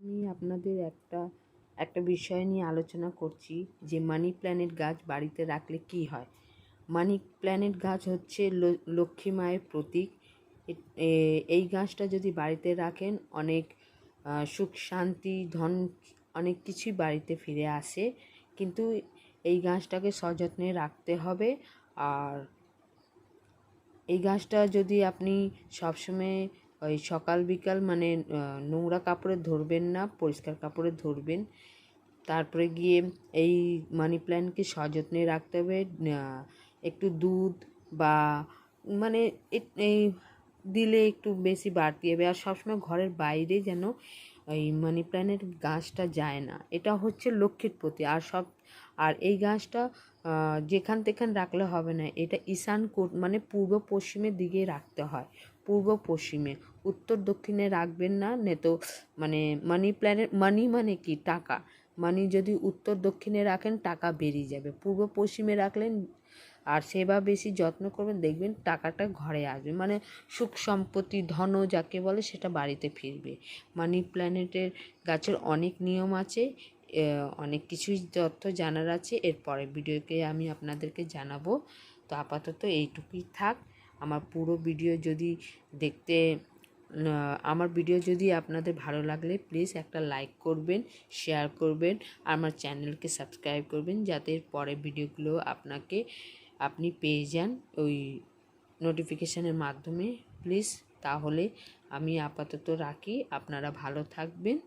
আমি আপনাদের একটা বিষয় নিয়ে আলোচনা করছি যে মানি প্ল্যান্ট গাছ বাড়িতে রাখলে কি হয়। মানি প্ল্যান্ট গাছ হচ্ছে লক্ষ্মী মায়ের প্রতীক। এই গাছটা যদি বাড়িতে রাখেন অনেক সুখ শান্তি ধন অনেক কিছুই বাড়িতে ফিরে আসে, কিন্তু এই গাছটাকে সযত্নে রাখতে হবে। আর এই গাছটা যদি আপনি সবসময় ওই সকাল বিকাল মানে নোংরা কাপড়ে ধরবেন না, পরিষ্কার কাপড়ে ধরবেন। তারপরে গিয়ে এই মানি প্ল্যান্টকে সযত্নে রাখতে হবে। একটু দুধ বা মানে এই দিলে একটু বেশি বাড়তি হবে। আর সবসময় ঘরের বাইরে যেন এই মানি প্ল্যান্টের গাছটা যায় না, এটা হচ্ছে লক্ষ্মীর প্রতি। আর এই গাছটা যেখান তেখান রাখলে হবে না, এটা ঈশান মানে পূর্ব পশ্চিমের দিকে রাখতে হয়। পূর্ব পশ্চিমে, উত্তর দক্ষিণে রাখবেন না, তো মানে মানি প্ল্যান্টের মানি মানে কি টাকা, মানি যদি উত্তর দক্ষিণে রাখেন টাকা বেরিয়ে যাবে। পূর্ব পশ্চিমে রাখলেন আর সেবা বেশি যত্ন করবেন, দেখবেন টাকাটা ঘরে আসবে, মানে সুখ সম্পত্তি ধন যাকে বলে সেটা বাড়িতে ফিরবে। মানি প্ল্যান্টের গাছের অনেক নিয়ম আছে, অনেক কিছুই তথ্য জানার আছে। এর পরের ভিডিওকে আমি আপনাদেরকে জানাবো। তো আপাতত এইটুকুই থাক। আমার পুরো ভিডিও যদি দেখতে আমার ভিডিও যদি আপনাদের ভালো লাগলে প্লিজ একটা লাইক করবেন, শেয়ার করবেন, আমার চ্যানেলকে সাবস্ক্রাইব করবেন, যাতে পরের ভিডিওগুলো আপনি পেয়ে যান ওই নোটিফিকেশানের মাধ্যমে প্লিজ। তাহলে আমি আপাতত রাখি, আপনারা ভালো থাকবেন।